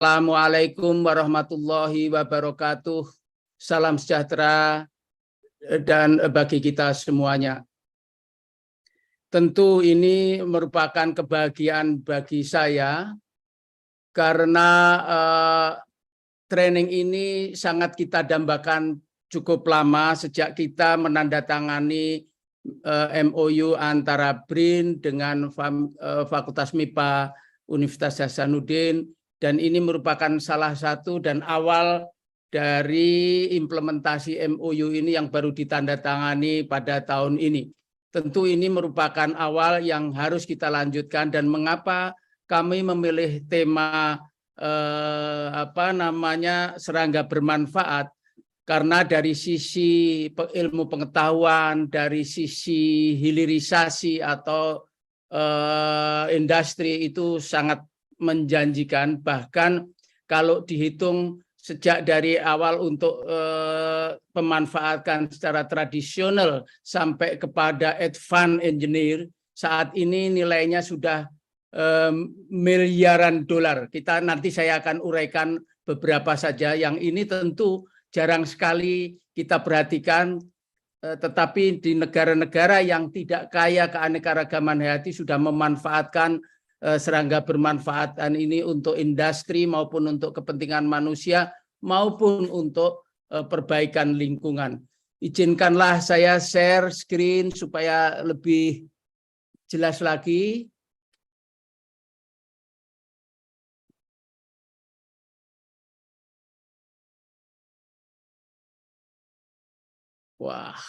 Assalamualaikum warahmatullahi wabarakatuh. Salam sejahtera dan bagi kita semuanya. Tentu ini merupakan kebahagiaan bagi saya karena training ini sangat kita dambakan cukup lama sejak kita menandatangani MOU antara BRIN dengan Fakultas MIPA Universitas Hasanuddin, dan ini merupakan salah satu dan awal dari implementasi MOU ini yang baru ditandatangani pada tahun ini. Tentu ini merupakan awal yang harus kita lanjutkan, dan mengapa kami memilih tema serangga bermanfaat, karena dari sisi ilmu pengetahuan, dari sisi hilirisasi atau industri itu sangat menjanjikan. Bahkan kalau dihitung sejak dari awal untuk pemanfaatkan secara tradisional sampai kepada advanced engineer, saat ini nilainya sudah miliaran dolar. Nanti saya akan uraikan beberapa saja. Yang ini tentu jarang sekali kita perhatikan, tetapi di negara-negara yang tidak kaya keanekaragaman hayati sudah memanfaatkan serangga bermanfaatan ini untuk industri maupun untuk kepentingan manusia maupun untuk perbaikan lingkungan. Izinkanlah saya share screen supaya lebih jelas lagi. Wah.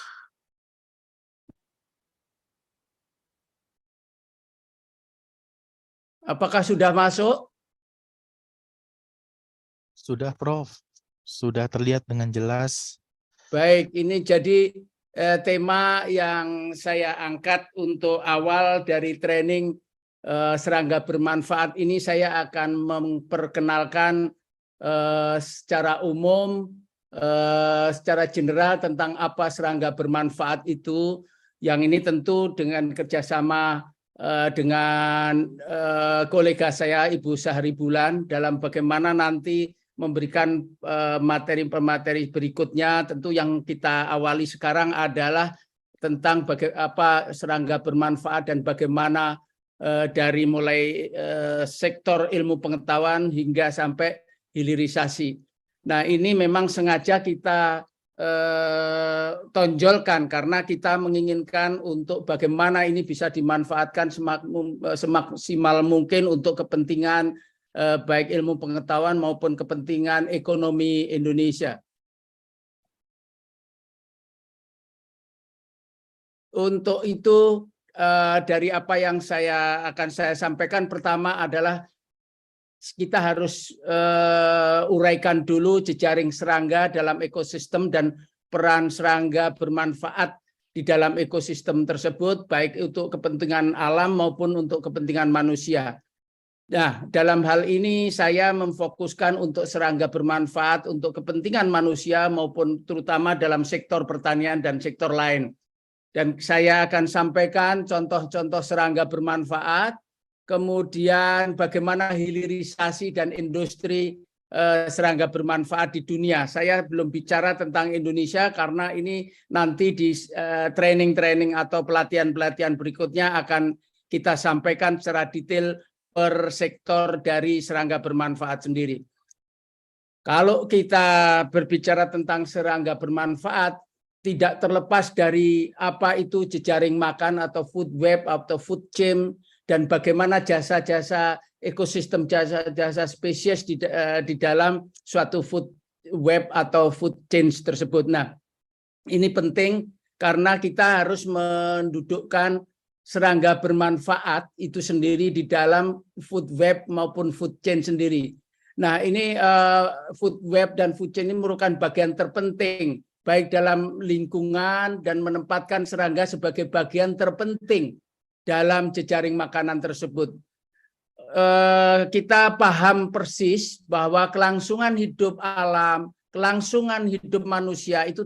Apakah sudah masuk? Sudah, Prof. Sudah terlihat dengan jelas. Baik, ini jadi tema yang saya angkat untuk awal dari training serangga bermanfaat ini. Saya akan memperkenalkan secara umum, secara general tentang apa serangga bermanfaat itu. Yang ini tentu dengan kerjasama dengan kolega saya Ibu Sahri Bulan dalam bagaimana nanti memberikan materi-materi berikutnya. Tentu yang kita awali sekarang adalah tentang apa serangga bermanfaat dan bagaimana dari mulai sektor ilmu pengetahuan hingga sampai hilirisasi. Nah, ini memang sengaja kita tonjolkan karena kita menginginkan untuk bagaimana ini bisa dimanfaatkan semaksimal mungkin untuk kepentingan baik ilmu pengetahuan maupun kepentingan ekonomi Indonesia. Untuk itu dari apa yang akan saya sampaikan, pertama adalah kita harus uraikan dulu jejaring serangga dalam ekosistem dan peran serangga bermanfaat di dalam ekosistem tersebut, baik untuk kepentingan alam maupun untuk kepentingan manusia. Nah, dalam hal ini saya memfokuskan untuk serangga bermanfaat untuk kepentingan manusia maupun terutama dalam sektor pertanian dan sektor lain. Dan saya akan sampaikan contoh-contoh serangga bermanfaat, kemudian bagaimana hilirisasi dan industri serangga bermanfaat di dunia. Saya belum bicara tentang Indonesia karena ini nanti di training-training atau pelatihan-pelatihan berikutnya akan kita sampaikan secara detail per sektor dari serangga bermanfaat sendiri. Kalau kita berbicara tentang serangga bermanfaat, tidak terlepas dari apa itu jejaring makan atau food web atau food chain, dan bagaimana jasa-jasa ekosistem, jasa-jasa spesies di dalam suatu food web atau food chain tersebut. Nah, ini penting karena kita harus mendudukkan serangga bermanfaat itu sendiri di dalam food web maupun food chain sendiri. Nah, ini food web dan food chain ini merupakan bagian terpenting baik dalam lingkungan dan menempatkan serangga sebagai bagian terpenting dalam jejaring makanan tersebut. Kita paham persis bahwa kelangsungan hidup alam, kelangsungan hidup manusia itu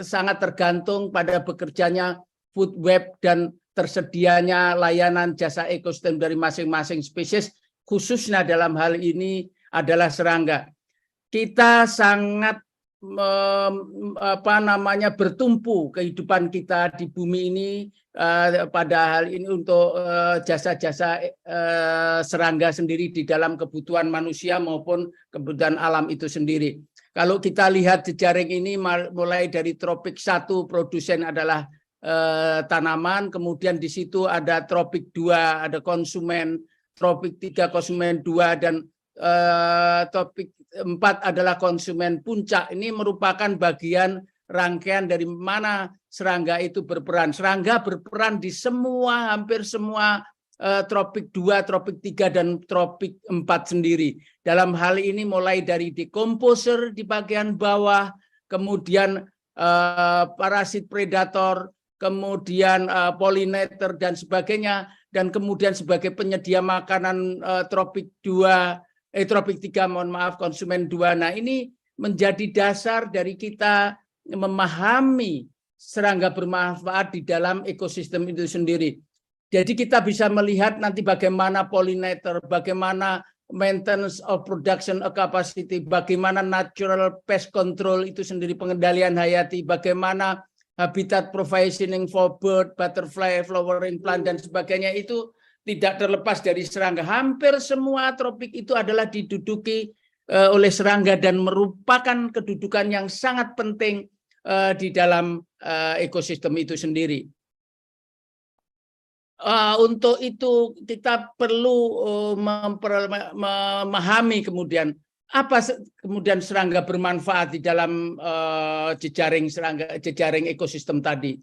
sangat tergantung pada bekerjanya food web dan tersedianya layanan jasa ekosistem dari masing-masing spesies, khususnya dalam hal ini adalah serangga. Kita sangat bertumpu kehidupan kita di bumi ini pada hal ini untuk jasa-jasa serangga sendiri di dalam kebutuhan manusia maupun kebutuhan alam itu sendiri. Kalau kita lihat jejaring ini mulai dari tropik 1 produsen adalah tanaman, kemudian di situ ada tropik 2 ada konsumen, tropik 3 konsumen 2, dan topik 4 adalah konsumen puncak. Ini merupakan bagian rangkaian dari mana serangga itu berperan. Serangga berperan di hampir semua tropik 2, tropik 3, dan tropik 4 sendiri. Dalam hal ini mulai dari decomposer di bagian bawah, kemudian parasit predator, kemudian pollinator dan sebagainya, dan kemudian sebagai penyedia makanan tropik 3, konsumen 2. Nah, ini menjadi dasar dari kita memahami serangga bermanfaat di dalam ekosistem itu sendiri. Jadi kita bisa melihat nanti bagaimana pollinator, bagaimana maintenance of production capacity, bagaimana natural pest control itu sendiri, pengendalian hayati, bagaimana habitat provisioning for bird, butterfly, flowering plant, dan sebagainya, itu tidak terlepas dari serangga. Hampir semua tropik itu adalah diduduki oleh serangga dan merupakan kedudukan yang sangat penting di dalam ekosistem itu sendiri. Untuk itu kita perlu memahami kemudian apa kemudian serangga bermanfaat di dalam jejaring ekosistem tadi.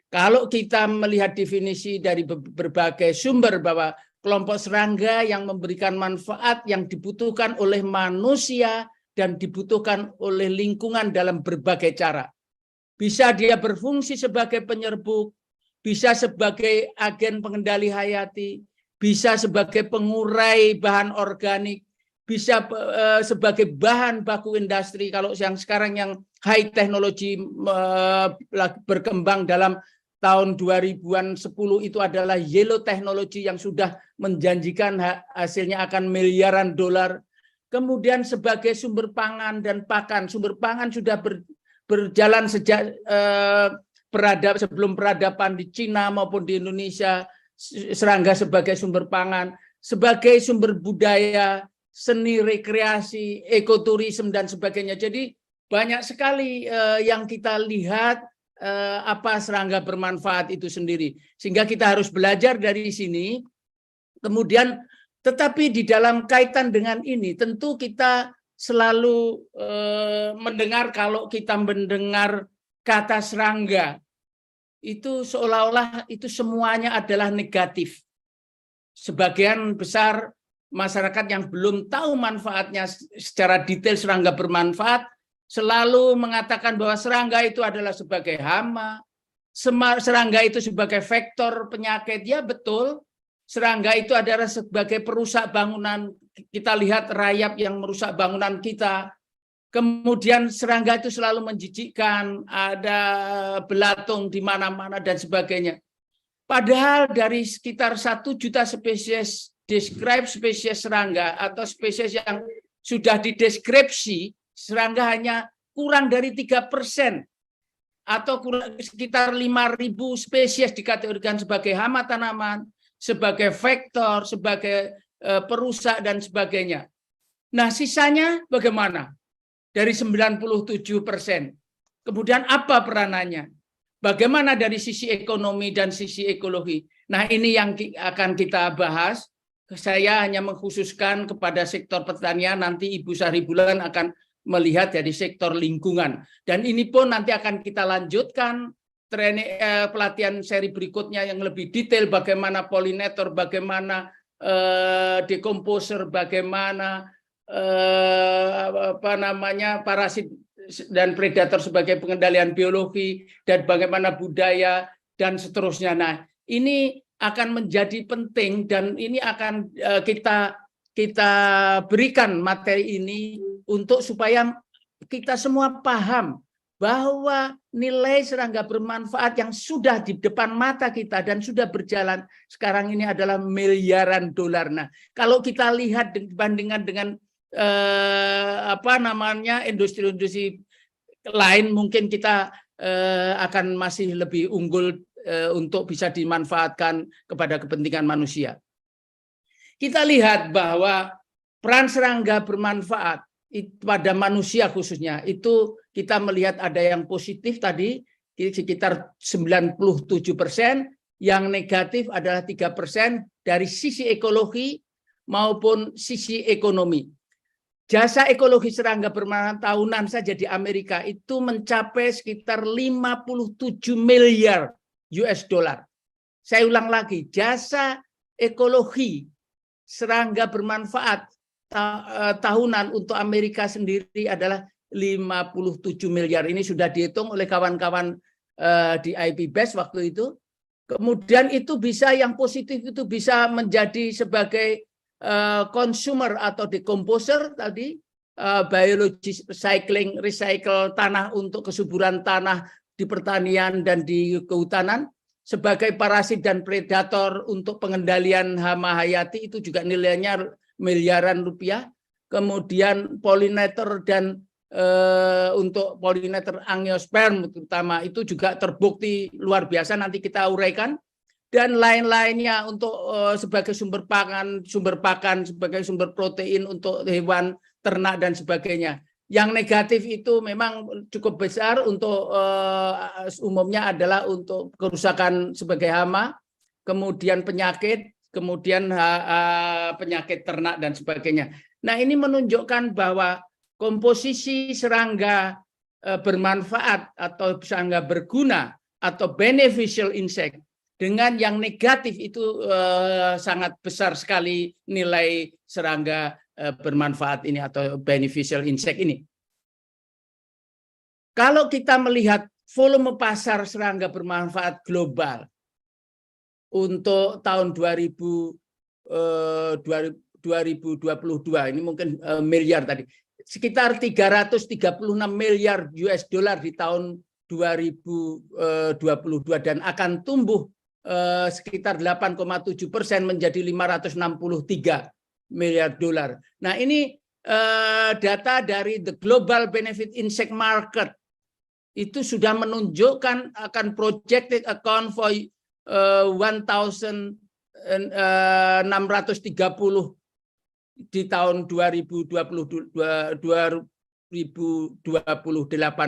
Kalau kita melihat definisi dari berbagai sumber bahwa kelompok serangga yang memberikan manfaat yang dibutuhkan oleh manusia dan dibutuhkan oleh lingkungan dalam berbagai cara. Bisa dia berfungsi sebagai penyerbuk, bisa sebagai agen pengendali hayati, bisa sebagai pengurai bahan organik, bisa sebagai bahan baku industri. Kalau yang sekarang yang high technology berkembang dalam tahun 2010 itu adalah yellow technology yang sudah menjanjikan hasilnya akan miliaran dolar. Kemudian sebagai sumber pangan dan pakan, sumber pangan sudah berjalan sejak sebelum peradaban di Cina maupun di Indonesia. Serangga sebagai sumber pangan, sebagai sumber budaya, seni, rekreasi, ekoturisme, dan sebagainya. Jadi banyak sekali yang kita lihat apa serangga bermanfaat itu sendiri. Sehingga kita harus belajar dari sini. Kemudian tetapi di dalam kaitan dengan ini tentu kita selalu mendengar, kalau kita mendengar kata serangga itu seolah-olah itu semuanya adalah negatif. Sebagian besar masyarakat yang belum tahu manfaatnya secara detail serangga bermanfaat selalu mengatakan bahwa serangga itu adalah sebagai hama, serangga itu sebagai vektor penyakit. Ya betul, serangga itu adalah sebagai perusak bangunan. Kita lihat rayap yang merusak bangunan kita. Kemudian serangga itu selalu menjijikkan, ada belatung di mana-mana dan sebagainya. Padahal dari sekitar 1 juta spesies describe spesies serangga atau spesies yang sudah dideskripsi, serangga hanya kurang dari 3%, atau sekitar 5.000 spesies dikategorikan sebagai hama tanaman, sebagai vektor, sebagai perusak, dan sebagainya. Nah, sisanya bagaimana? Dari 97%. Kemudian apa peranannya? Bagaimana dari sisi ekonomi dan sisi ekologi? Nah, ini yang akan kita bahas. Saya hanya mengkhususkan kepada sektor pertanian, nanti Ibu Sahribulan akan melihat dari sektor lingkungan. Dan ini pun nanti akan kita lanjutkan pelatihan seri berikutnya yang lebih detail, bagaimana pollinator, bagaimana decomposer, bagaimana parasit dan predator sebagai pengendalian biologi, dan bagaimana budaya, dan seterusnya. Nah, ini akan menjadi penting, dan ini akan kita berikan materi ini untuk supaya kita semua paham bahwa nilai serangga bermanfaat yang sudah di depan mata kita dan sudah berjalan sekarang ini adalah miliaran dolar. Nah, kalau kita lihat dibandingkan dengan industri-industri lain mungkin kita akan masih lebih unggul untuk bisa dimanfaatkan kepada kepentingan manusia. Kita lihat bahwa peran serangga bermanfaat pada manusia khususnya itu kita melihat ada yang positif tadi sekitar 97%, yang negatif adalah 3% dari sisi ekologi maupun sisi ekonomi. Jasa ekologi serangga bermanfaat tahunan saja di Amerika itu mencapai sekitar 57 miliar US dollar. Saya ulang lagi, jasa ekologi serangga bermanfaat tahunan untuk Amerika sendiri adalah 57 miliar. Ini sudah dihitung oleh kawan-kawan di IPBES waktu itu. Kemudian itu bisa, yang positif itu bisa menjadi sebagai consumer atau decomposer tadi, biology recycling, recycle tanah untuk kesuburan tanah di pertanian dan di kehutanan, sebagai parasit dan predator untuk pengendalian hama hayati itu juga nilainya miliaran rupiah. Kemudian pollinator dan untuk pollinator angiosperm terutama itu juga terbukti luar biasa, nanti kita uraikan. Dan lain-lainnya untuk sebagai sumber pakan, sebagai sumber protein untuk hewan ternak dan sebagainya. Yang negatif itu memang cukup besar untuk umumnya adalah untuk kerusakan sebagai hama, kemudian penyakit, kemudian penyakit ternak dan sebagainya. Nah, ini menunjukkan bahwa komposisi serangga bermanfaat atau serangga berguna atau beneficial insect dengan yang negatif itu sangat besar sekali nilai serangga bermanfaat ini atau beneficial insect ini. Kalau kita melihat volume pasar serangga bermanfaat global untuk tahun 2022, ini mungkin miliar tadi, sekitar 336 miliar US dollar di tahun 2022 dan akan tumbuh sekitar 8,7% menjadi 563 miliar dolar. Nah, ini data dari the Global Benefit Insect Market itu sudah menunjukkan akan projected account for 1.630 di tahun 2028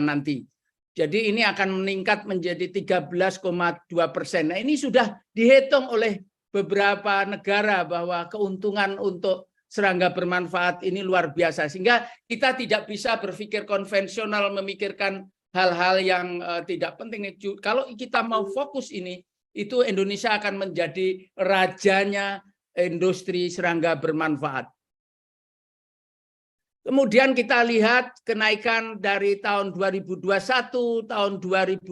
nanti. Jadi ini akan meningkat menjadi 13,2%. Nah, ini sudah dihitung oleh beberapa negara bahwa keuntungan untuk serangga bermanfaat ini luar biasa. Sehingga kita tidak bisa berpikir konvensional, memikirkan hal-hal yang tidak penting. Kalau kita mau fokus ini, itu Indonesia akan menjadi rajanya industri serangga bermanfaat. Kemudian kita lihat kenaikan dari tahun 2021, tahun 2028,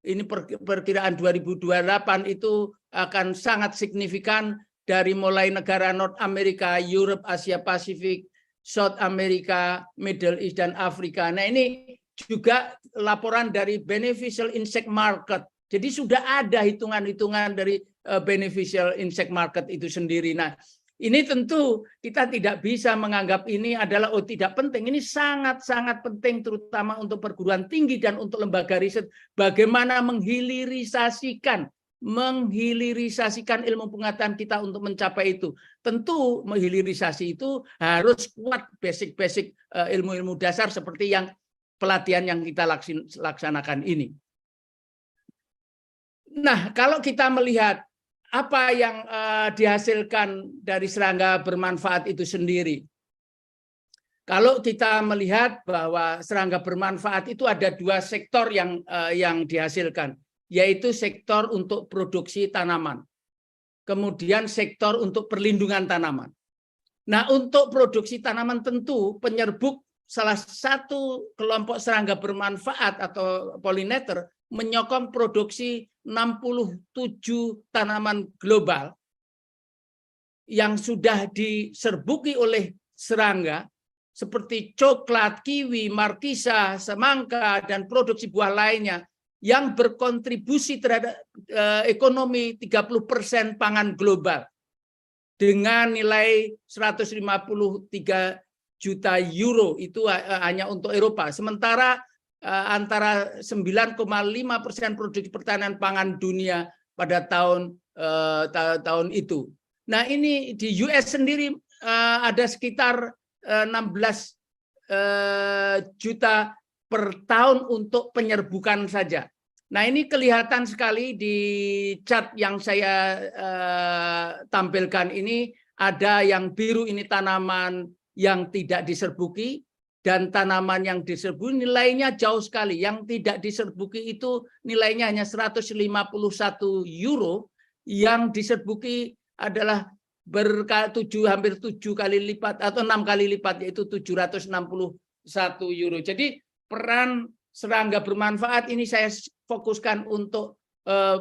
ini perkiraan 2028 itu akan sangat signifikan dari mulai negara North America, Europe, Asia Pasifik, South America, Middle East, dan Afrika. Nah, ini juga laporan dari Beneficial Insect Market. Jadi sudah ada hitungan-hitungan dari Beneficial Insect Market itu sendiri. Nah, ini tentu kita tidak bisa menganggap ini adalah tidak penting. Ini sangat-sangat penting terutama untuk perguruan tinggi dan untuk lembaga riset. Bagaimana menghilirisasikan ilmu pengetahuan kita untuk mencapai itu. Tentu menghilirisasi itu harus kuat basic-basic ilmu-ilmu dasar seperti yang pelatihan yang kita laksanakan ini. Nah, kalau kita melihat apa yang dihasilkan dari serangga bermanfaat itu sendiri. Kalau kita melihat bahwa serangga bermanfaat itu ada dua sektor yang dihasilkan, yaitu sektor untuk produksi tanaman, kemudian sektor untuk perlindungan tanaman. Nah, untuk produksi tanaman tentu penyerbuk salah satu kelompok serangga bermanfaat atau pollinator menyokong produksi 67 tanaman global yang sudah diserbuki oleh serangga seperti coklat, kiwi, markisa, semangka, dan produksi buah lainnya yang berkontribusi terhadap ekonomi 30% pangan global. dengan nilai 153 juta euro itu hanya untuk Eropa. Sementara antara 9,5% produksi pertahanan pangan dunia pada tahun itu. Nah, ini di US sendiri ada sekitar 16 juta per tahun untuk penyerbukan saja. Nah, ini kelihatan sekali di chart yang saya tampilkan ini. Ada yang biru ini tanaman yang tidak diserbuki, dan tanaman yang diserbuki nilainya jauh sekali. Yang tidak diserbuki itu nilainya hanya 151 euro, yang diserbuki adalah hampir 7 kali lipat atau 6 kali lipat, yaitu 761 euro. Jadi peran serangga bermanfaat ini saya fokuskan untuk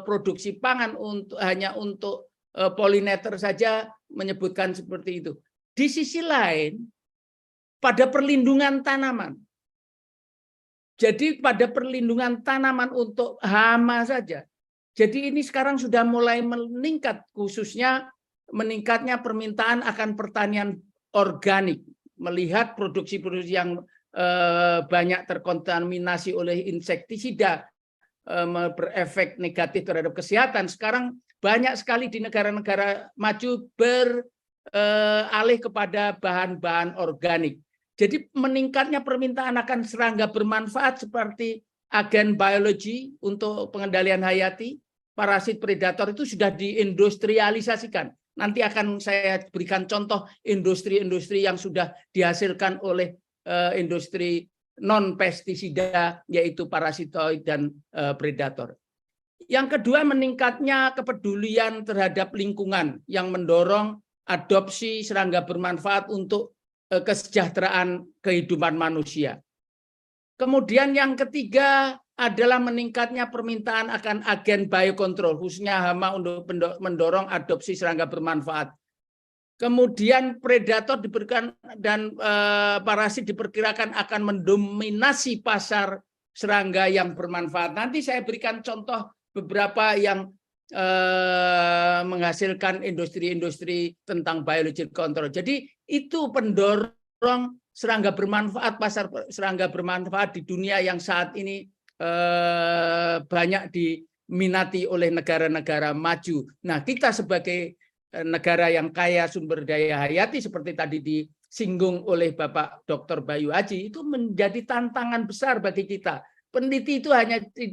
produksi pangan, hanya untuk pollinator saja, menyebutkan seperti itu. Di sisi lain, pada perlindungan tanaman. Jadi pada perlindungan tanaman untuk hama saja. Jadi ini sekarang sudah mulai meningkat, khususnya meningkatnya permintaan akan pertanian organik. Melihat produksi-produksi yang banyak terkontaminasi oleh insektisida, berefek negatif terhadap kesehatan. Sekarang banyak sekali di negara-negara maju beralih kepada bahan-bahan organik. Jadi meningkatnya permintaan akan serangga bermanfaat seperti agen biologi untuk pengendalian hayati, parasit predator itu sudah diindustrialisasikan. Nanti akan saya berikan contoh industri-industri yang sudah dihasilkan oleh industri non-pestisida, yaitu parasitoid dan predator. Yang kedua, meningkatnya kepedulian terhadap lingkungan yang mendorong adopsi serangga bermanfaat untuk kesejahteraan kehidupan manusia. Kemudian yang ketiga adalah meningkatnya permintaan akan agen biokontrol, khususnya hama, untuk mendorong adopsi serangga bermanfaat. Kemudian predator diberikan dan parasit diperkirakan akan mendominasi pasar serangga yang bermanfaat. Nanti saya berikan contoh beberapa yang menghasilkan industri-industri tentang biological control. Jadi itu pendorong serangga bermanfaat, pasar serangga bermanfaat di dunia yang saat ini banyak diminati oleh negara-negara maju. Nah, kita sebagai negara yang kaya sumber daya hayati seperti tadi disinggung oleh Bapak Dr. Bayu Aji, itu menjadi tantangan besar bagi kita. Peneliti itu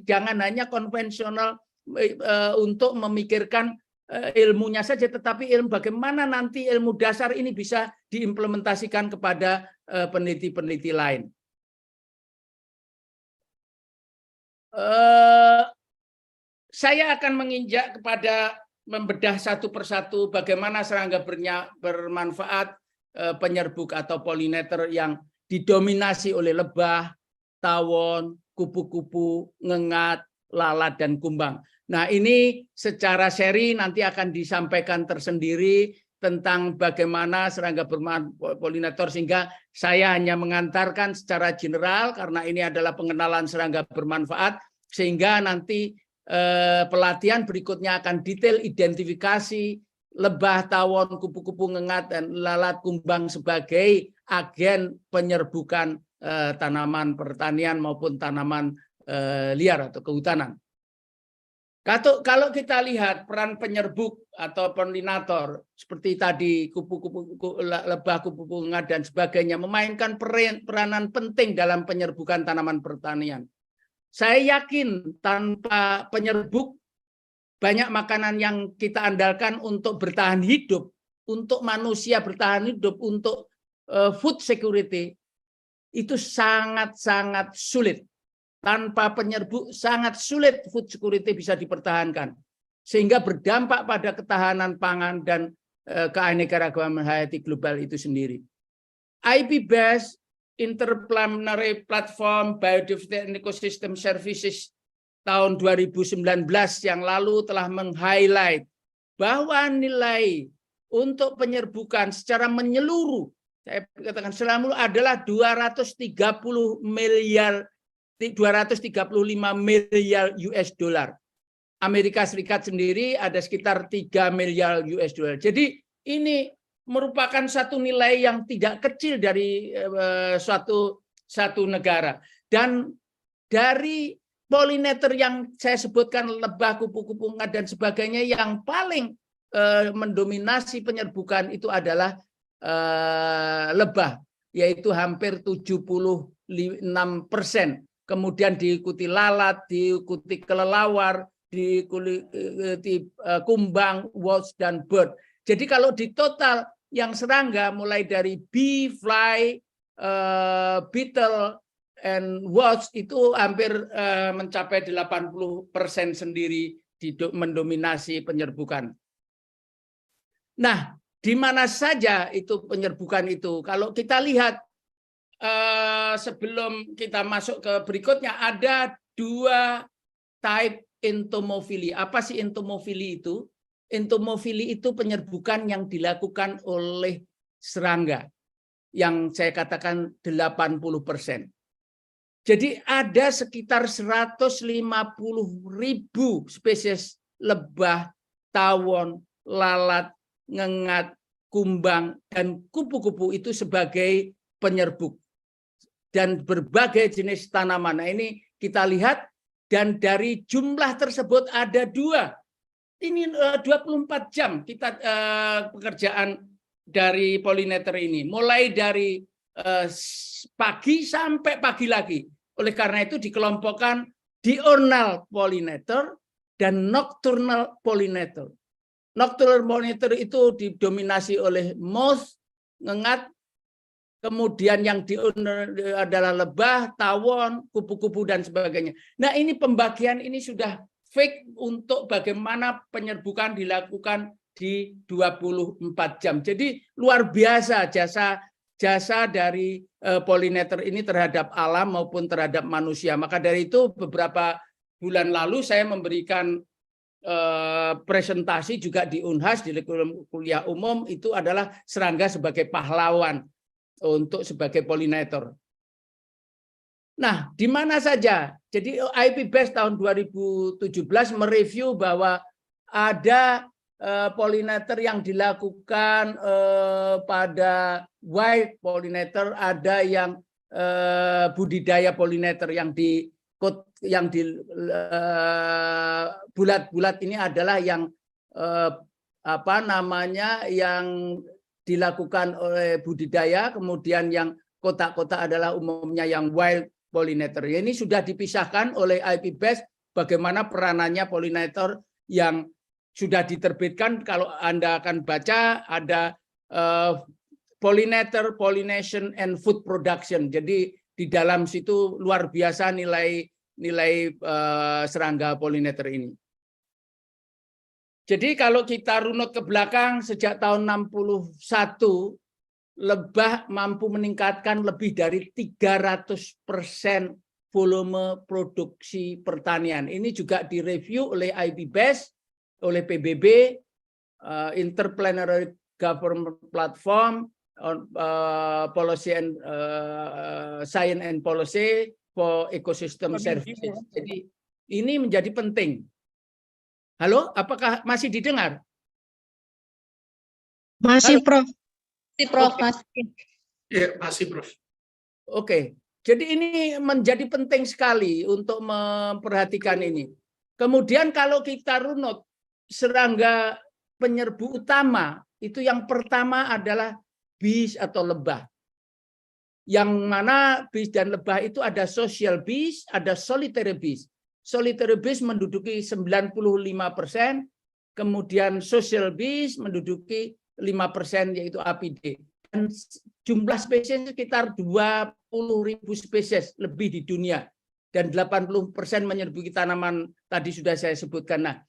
jangan hanya konvensional untuk memikirkan ilmunya saja, tetapi ilmu bagaimana nanti ilmu dasar ini bisa diimplementasikan kepada peneliti-peneliti lain. Saya akan menginjak kepada membedah satu persatu bagaimana serangga bermanfaat penyerbuk atau pollinator yang didominasi oleh lebah, tawon, kupu-kupu, ngengat, lalat, dan kumbang. Nah, ini secara seri nanti akan disampaikan tersendiri tentang bagaimana serangga bermanfaat pollinator, sehingga saya hanya mengantarkan secara general karena ini adalah pengenalan serangga bermanfaat, sehingga nanti pelatihan berikutnya akan detail identifikasi lebah, tawon, kupu-kupu, ngengat, dan lalat, kumbang sebagai agen penyerbukan tanaman pertanian maupun tanaman liar atau kehutanan. Kalau kita lihat peran penyerbuk atau pollinator seperti tadi kupu-kupu, lebah, kupu-kupu, ngengat, dan sebagainya memainkan peranan penting dalam penyerbukan tanaman pertanian. Saya yakin tanpa penyerbuk banyak makanan yang kita andalkan untuk bertahan hidup, untuk manusia bertahan hidup, untuk food security, itu sangat-sangat sulit. Tanpa penyerbuk sangat sulit food security bisa dipertahankan, sehingga berdampak pada ketahanan pangan dan keanekaragaman hayati global itu sendiri. IPBES, Interplanetary Platform Biodiversity and Ecosystem Services, tahun 2019 yang lalu telah meng-highlight bahwa nilai untuk penyerbukan secara menyeluruh, saya katakan seluruh, adalah 235 miliar US dollar. Amerika Serikat sendiri ada sekitar 3 miliar US dollar. Jadi ini merupakan satu nilai yang tidak kecil dari satu negara. Dan dari pollinatор yang saya sebutkan, lebah, kupu-kupu ungat dan sebagainya, yang paling mendominasi penyerbukan itu adalah lebah, yaitu hampir 76%. Kemudian diikuti lalat, diikuti kelelawar, diikuti kumbang, wasp, dan bird. Jadi kalau di total yang serangga mulai dari bee, fly, beetle, and wasp itu hampir mencapai 80% sendiri mendominasi penyerbukan. Nah, di mana saja itu penyerbukan itu? Kalau kita lihat sebelum kita masuk ke berikutnya, ada 2 type entomofili. Apa sih entomofili itu? Entomofili itu penyerbukan yang dilakukan oleh serangga, yang saya katakan 80%. Jadi ada sekitar 150.000 spesies lebah, tawon, lalat, ngengat, kumbang, dan kupu-kupu itu sebagai penyerbuk. Dan berbagai jenis tanaman. Nah, ini kita lihat, dan dari jumlah tersebut ada 2. Ini 24 jam kita pekerjaan dari pollinator ini. Mulai dari pagi sampai pagi lagi. Oleh karena itu dikelompokkan diurnal pollinator dan nocturnal pollinator. Nocturnal pollinator itu didominasi oleh moth, ngengat, kemudian yang diurnal adalah lebah, tawon, kupu-kupu, dan sebagainya. Nah, ini pembagian ini sudah fake untuk bagaimana penyerbukan dilakukan di 24 jam. Jadi luar biasa jasa dari pollinator ini terhadap alam maupun terhadap manusia. Maka dari itu beberapa bulan lalu saya memberikan presentasi juga di Unhas, di kuliah umum, itu adalah serangga sebagai pahlawan untuk sebagai pollinator. Nah, di mana saja? Jadi IPBES tahun 2017 mereview bahwa ada pollinator yang dilakukan pada wild pollinator, ada yang budidaya pollinator yang di bulat-bulat ini adalah yang yang dilakukan oleh budidaya, kemudian yang kotak-kotak adalah umumnya yang wild pollinator. Ini sudah dipisahkan oleh IPBES bagaimana peranannya pollinator yang sudah diterbitkan. Kalau Anda akan baca, ada pollinator, pollination, and food production. Jadi di dalam situ luar biasa nilai serangga pollinator ini. Jadi kalau kita runut ke belakang, sejak tahun 61, lebah mampu meningkatkan lebih dari 300% volume produksi pertanian. Ini juga direview oleh IPBES, oleh PBB, Interplanetary Government Platform, Policy and Science and Policy for Ecosystem Services. Jadi ini menjadi penting. Halo, apakah masih didengar? Masih, Halo? Prof. Masih, Prof. Okay. Masih. Ya, masih, Prof. Oke, jadi ini menjadi penting sekali untuk memperhatikan ini. Kemudian kalau kita runut, serangga penyerbu utama, itu yang pertama adalah bees atau lebah. Yang mana bees dan lebah itu ada social bees, ada solitary bees. Solitary bees menduduki 95%, kemudian social bees menduduki 5%, yaitu apide. Dan jumlah spesies sekitar 20.000 spesies lebih di dunia. Dan 80% menyerbuki tanaman tadi sudah saya sebutkan. Nah,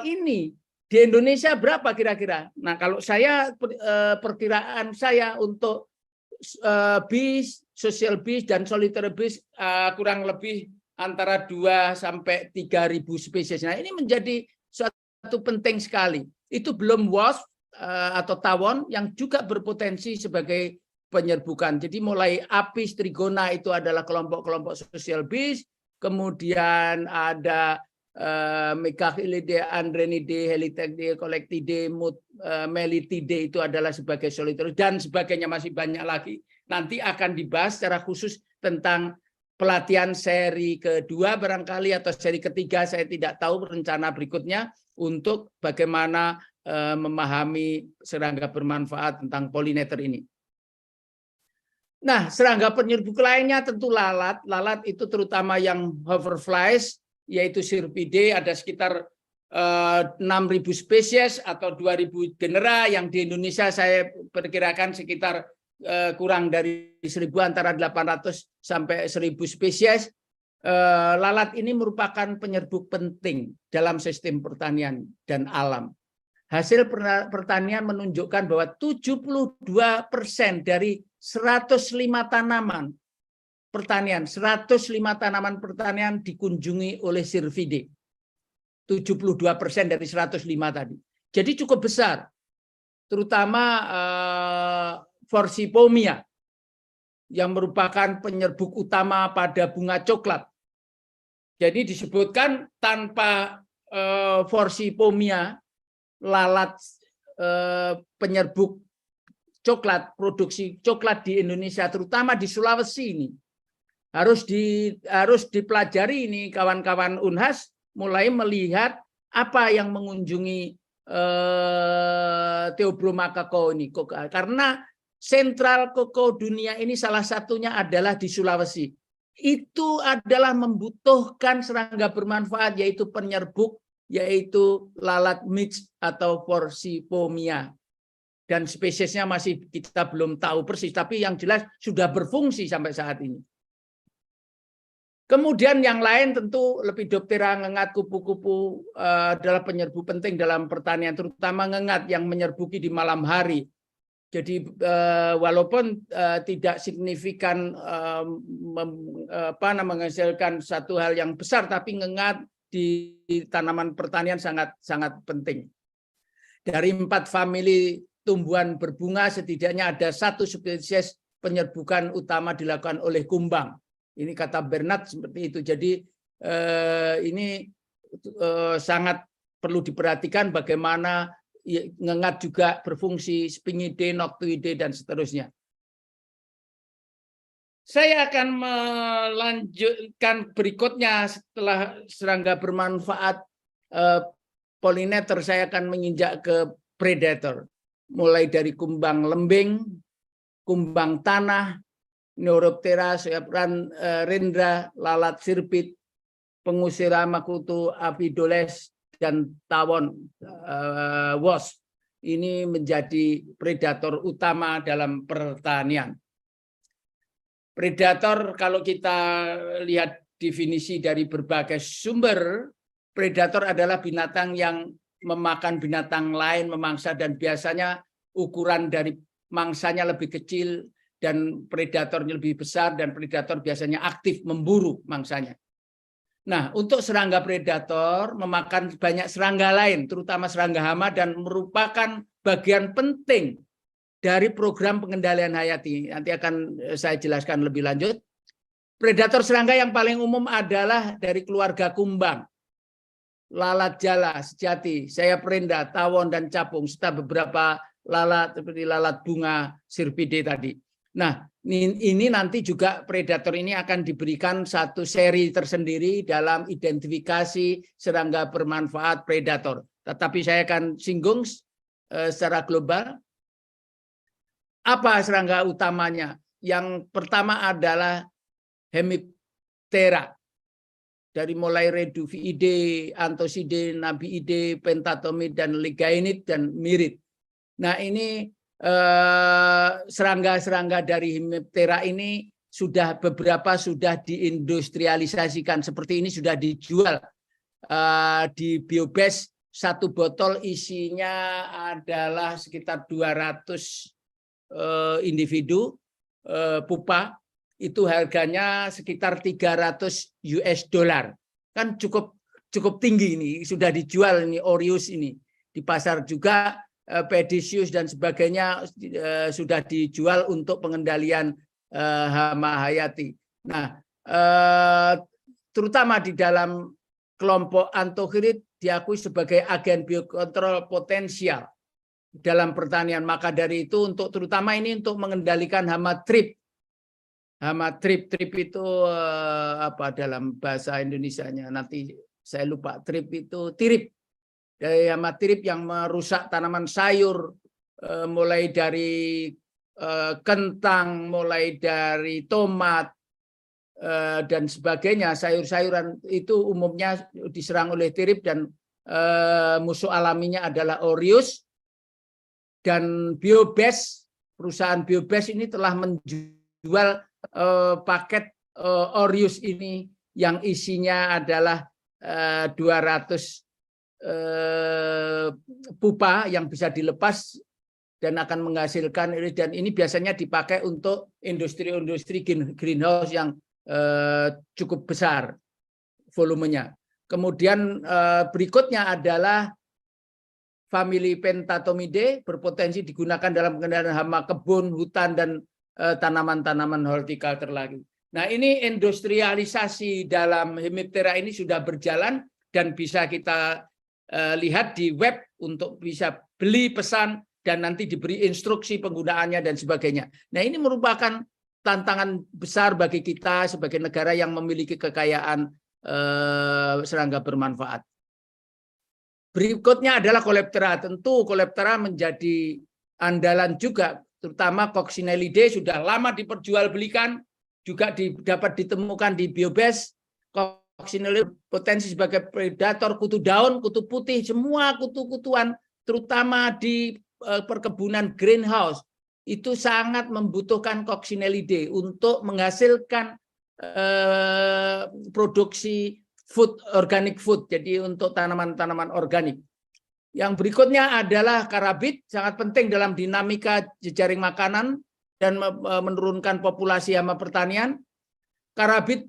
ini di Indonesia berapa kira-kira? Nah, kalau saya perkiraan saya untuk bees, social bees, dan solitary bees kurang lebih antara 2 sampai 3.000 spesies. Nah, ini menjadi suatu penting sekali. Itu belum wasp atau tawon yang juga berpotensi sebagai penyerbukan. Jadi mulai Apis trigona itu adalah kelompok-kelompok social bees, kemudian ada Mecachylidae, Andrenidae, Helictidae, Collectidae, Melitidae itu adalah sebagai Solitarius dan sebagainya, masih banyak lagi. Nanti akan dibahas secara khusus tentang pelatihan seri kedua barangkali atau seri ketiga, saya tidak tahu rencana berikutnya untuk bagaimana memahami serangga bermanfaat tentang pollinator ini. Nah, serangga penyerbuk lainnya tentu lalat. Lalat itu terutama yang hoverflies, yaitu Syrpidae, ada sekitar 6.000 spesies atau 2.000 genera, yang di Indonesia saya perkirakan sekitar kurang dari 1.000, antara 800 sampai 1.000 spesies. Lalat ini merupakan penyerbuk penting dalam sistem pertanian dan alam. Hasil pertanian menunjukkan bahwa 72% dari 105 tanaman pertanian, 105 tanaman pertanian dikunjungi oleh Syrpidae. 72% dari 105 tadi. Jadi cukup besar. Terutama Forsythia yang merupakan penyerbuk utama pada bunga coklat. Jadi disebutkan tanpa Forsythia, lalat penyerbuck coklat, produksi coklat di Indonesia, terutama di Sulawesi ini harus dipelajari ini kawan-kawan Unhas, mulai melihat apa yang mengunjungi Theobroma cacao ini, karena sentral kakao dunia ini salah satunya adalah di Sulawesi. Itu adalah membutuhkan serangga bermanfaat, yaitu penyerbuk, yaitu lalat midge atau Forsythia. Dan spesiesnya masih kita belum tahu persis, tapi yang jelas sudah berfungsi sampai saat ini. Kemudian yang lain tentu Lepidoptera, ngengat, kupu-kupu adalah penyerbu penting dalam pertanian, terutama ngengat yang menyerbuki di malam hari. Jadi walaupun tidak signifikan menghasilkan satu hal yang besar, tapi ngengat di tanaman pertanian sangat penting. Dari 4 famili tumbuhan berbunga, setidaknya ada 1 spesies penyerbukan utama dilakukan oleh kumbang. Ini kata Bernard seperti itu. Jadi ini sangat perlu diperhatikan bagaimana ngengat juga berfungsi, Sphingidae, Noctuidae, dan seterusnya. Saya akan melanjutkan berikutnya setelah serangga bermanfaat pollinator, saya akan menginjak ke predator. Mulai dari kumbang lembing, kumbang tanah, Neuroptera, Soapran, Rendra, lalat sirpit, pengusir makutu, apidoles, dan tawon wasp. Ini menjadi predator utama dalam pertanian. Predator, kalau kita lihat definisi dari berbagai sumber, predator adalah binatang yang memakan binatang lain, memangsa, dan biasanya ukuran dari mangsanya lebih kecil dan predatornya lebih besar, dan predator biasanya aktif memburu mangsanya. Nah, untuk serangga predator memakan banyak serangga lain, terutama serangga hama, dan merupakan bagian penting dari program pengendalian hayati. Nanti akan saya jelaskan lebih lanjut. Predator serangga yang paling umum adalah dari keluarga kumbang, lalat jala, sejati, sayap renda, tawon, dan capung, serta beberapa lalat seperti lalat bunga, Syrpidae tadi. Nah, ini nanti juga predator ini akan diberikan satu seri tersendiri dalam identifikasi serangga bermanfaat predator. Tetapi saya akan singgung secara global. Apa serangga utamanya? Yang pertama adalah Hemiptera. Dari mulai Reduviidae, Anthosidae, Nabiidae, Pentatomid, dan Ligainid, dan Mirid. Nah, ini serangga-serangga dari Hemiptera ini beberapa sudah diindustrialisasikan. Seperti ini sudah dijual di Biobest. Satu botol isinya adalah sekitar 200 individu pupa. Itu harganya sekitar $300. Kan cukup tinggi ini, sudah dijual ini Orius ini di pasar juga. Pedisius dan sebagainya sudah dijual untuk pengendalian hama hayati. Nah, terutama di dalam kelompok anthochirid diakui sebagai agen biokontrol potensial dalam pertanian. Maka dari itu terutama ini untuk mengendalikan hama trip. Hama trip itu apa dalam bahasa Indonesianya? Nanti saya lupa. Trip itu tirip. Dari hama tirip yang merusak tanaman sayur, mulai dari kentang, mulai dari tomat dan sebagainya. Sayur-sayuran itu umumnya diserang oleh tirip dan musuh alaminya adalah Orius. Dan Biobest, perusahaan Biobest ini telah menjual paket Orius ini yang isinya adalah 200 pupa yang bisa dilepas dan akan menghasilkan, dan ini biasanya dipakai untuk industri-industri greenhouse yang cukup besar volumenya. Kemudian berikutnya adalah famili Pentatomidae, berpotensi digunakan dalam pengendalian hama kebun, hutan, dan tanaman-tanaman hortikultur lagi. Nah, ini industrialisasi dalam Hemiptera ini sudah berjalan dan bisa kita lihat di web untuk bisa beli, pesan, dan nanti diberi instruksi penggunaannya dan sebagainya. Nah, ini merupakan tantangan besar bagi kita sebagai negara yang memiliki kekayaan serangga bermanfaat. Berikutnya adalah Coleoptera. Tentu Coleoptera menjadi andalan juga, terutama Coccinellidae sudah lama diperjualbelikan, juga dapat ditemukan di Biobest. Coccinellidae potensi sebagai predator kutu daun, kutu putih, semua kutu-kutuan, terutama di perkebunan greenhouse, itu sangat membutuhkan Coccinellidae untuk menghasilkan produksi food, organic food, jadi untuk tanaman-tanaman organik. Yang berikutnya adalah karabid, sangat penting dalam dinamika jejaring makanan dan menurunkan populasi hama pertanian. Karabid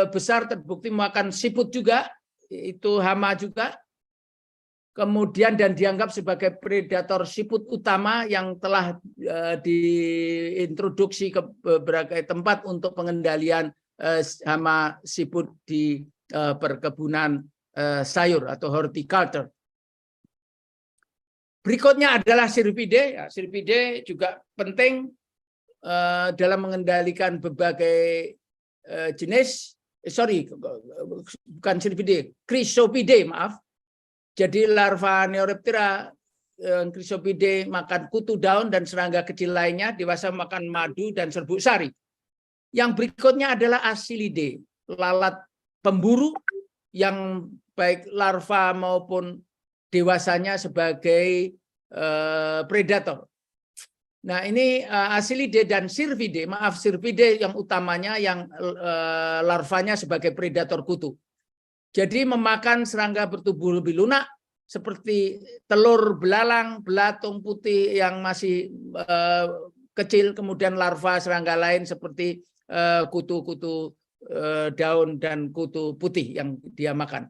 besar terbukti makan siput juga, itu hama juga. Kemudian dan dianggap sebagai predator siput utama yang telah diintroduksi ke beberapa tempat untuk pengendalian hama siput di perkebunan sayur atau horticulture. Berikutnya adalah Syrphidae. Syrphidae juga penting dalam mengendalikan berbagai jenis, bukan Syrphidae, Chrysopidae, maaf. Jadi larva Neoreptera, Chrysopidae makan kutu daun dan serangga kecil lainnya, dewasa makan madu dan serbuk sari. Yang berikutnya adalah Asilidae, lalat pemburu yang baik larva maupun dewasanya sebagai predator. Nah, ini Asilidae dan Syrphidae, maaf Syrphidae yang utamanya, yang larvanya sebagai predator kutu. Jadi memakan serangga bertubuh lebih lunak seperti telur belalang, belatung putih yang masih kecil, kemudian larva serangga lain seperti kutu-kutu daun dan kutu putih yang dia makan.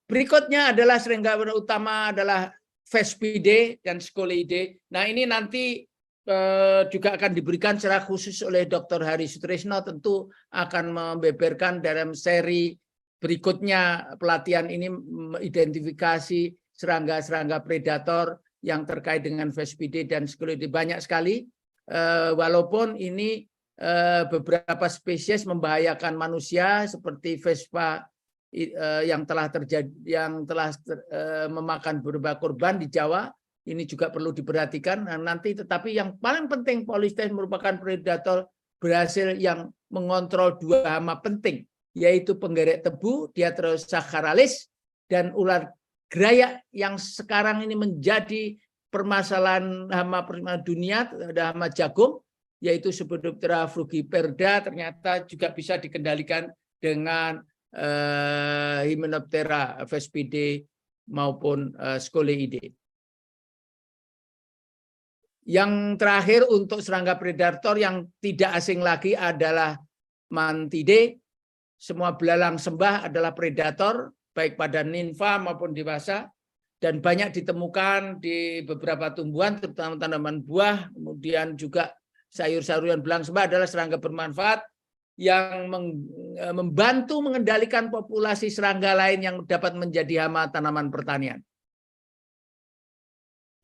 Berikutnya adalah serangga utama adalah Vespidae dan Scoleidae. Nah, ini nanti juga akan diberikan secara khusus oleh Dr. Hari Sutrisno, tentu akan membeberkan dalam seri berikutnya pelatihan ini mengidentifikasi serangga-serangga predator yang terkait dengan Vespidae dan Scoleidae. Banyak sekali, walaupun ini beberapa spesies membahayakan manusia seperti Vespa yang telah memakan beberapa korban di Jawa. Ini juga perlu diperhatikan nanti. Tetapi yang paling penting, Polistes merupakan predator berhasil yang mengontrol dua hama penting, yaitu penggerek tebu, Diatrosaccharalis, dan ular gerayak yang sekarang ini menjadi permasalahan hama dunia, ada hama jagung, yaitu Spodoptera frugiperda, ternyata juga bisa dikendalikan dengan Hymenoptera Vespidae maupun Scoleidae. Yang terakhir untuk serangga predator yang tidak asing lagi adalah Mantidae. Semua belalang sembah adalah predator, baik pada nimfa maupun dewasa, dan banyak ditemukan di beberapa tumbuhan, terutama tanaman buah. Kemudian juga sayur-sayuran belalang sembah adalah serangga bermanfaat. yang membantu mengendalikan populasi serangga lain yang dapat menjadi hama tanaman pertanian.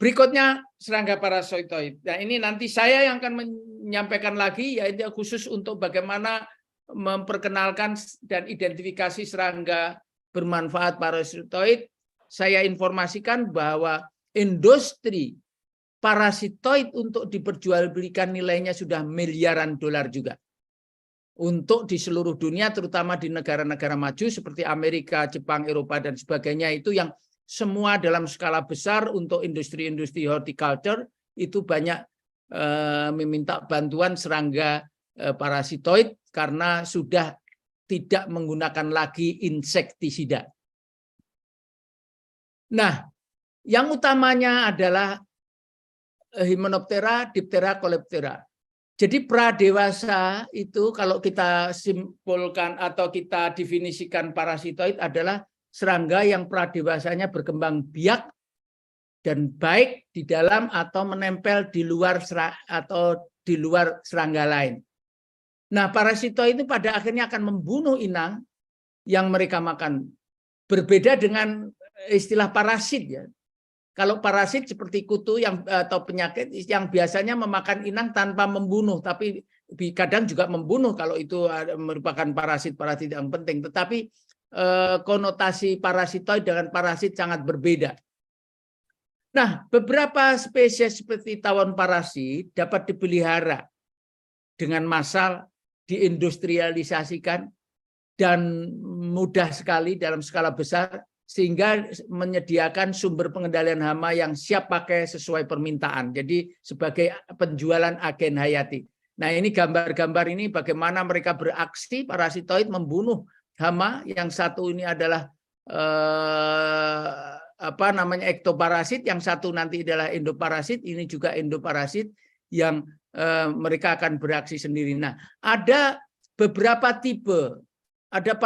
Berikutnya serangga parasitoid. Nah, ini nanti saya yang akan menyampaikan lagi, yaitu khusus untuk bagaimana memperkenalkan dan identifikasi serangga bermanfaat parasitoid. Saya informasikan bahwa industri parasitoid untuk diperjualbelikan nilainya sudah miliaran dolar juga. Untuk di seluruh dunia, terutama di negara-negara maju seperti Amerika, Jepang, Eropa, dan sebagainya, itu yang semua dalam skala besar untuk industri-industri horticulture itu banyak meminta bantuan serangga parasitoid karena sudah tidak menggunakan lagi insektisida. Nah, yang utamanya adalah Hymenoptera, Diptera, Coleoptera. Jadi pradewasa itu kalau kita simpulkan atau kita definisikan parasitoid adalah serangga yang pradewasanya berkembang biak dan baik di dalam atau menempel di luar serangga lain. Nah, parasitoid itu pada akhirnya akan membunuh inang yang mereka makan. Berbeda dengan istilah parasit ya. Kalau parasit seperti kutu atau penyakit yang biasanya memakan inang tanpa membunuh, tapi kadang juga membunuh kalau itu merupakan parasit yang penting. Tetapi konotasi parasitoid dengan parasit sangat berbeda. Nah, beberapa spesies seperti tawon parasit dapat dipelihara dengan massal, diindustrialisasikan, dan mudah sekali dalam skala besar, sehingga menyediakan sumber pengendalian hama yang siap pakai sesuai permintaan. Jadi sebagai penjualan agen hayati. Nah, ini gambar-gambar ini bagaimana mereka beraksi parasitoid membunuh hama. Yang satu ini adalah ektoparasit, yang satu nanti adalah endoparasit, ini juga endoparasit yang mereka akan beraksi sendiri. Nah, ada beberapa tipe. Ada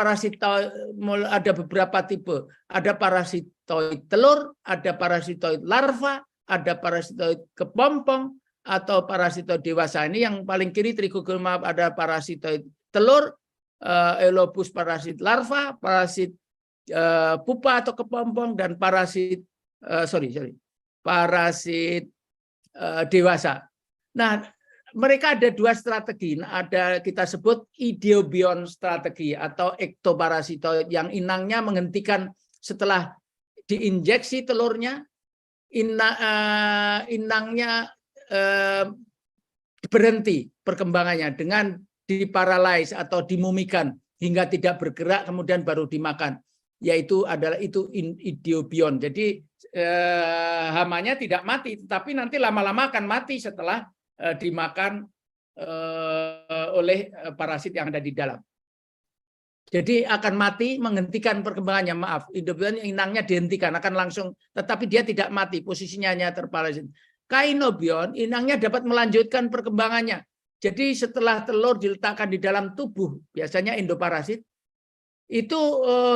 beberapa tipe. Ada parasitoid telur, ada parasitoid larva, ada parasitoid kepompong, atau parasitoid dewasa. Ini yang paling kiri Trichoderma ada parasitoid telur, Elopus parasit larva, parasit pupa atau kepompong, dan parasit dewasa. Nah, mereka ada dua strategi. Ada kita sebut idiobion strategi atau ektoparasitoid yang inangnya menghentikan setelah diinjeksi telurnya, inangnya berhenti perkembangannya dengan diparalise atau dimumikan hingga tidak bergerak, kemudian baru dimakan. Yaitu idiobion. Jadi hamanya tidak mati, tetapi nanti lama-lama akan mati setelah dimakan oleh parasit yang ada di dalam. Jadi akan mati, menghentikan perkembangannya. Maaf, idiobion inangnya dihentikan, akan langsung, tetapi dia tidak mati, posisinya hanya terparasit. Cainobion inangnya dapat melanjutkan perkembangannya. Jadi setelah telur diletakkan di dalam tubuh, biasanya endoparasit, itu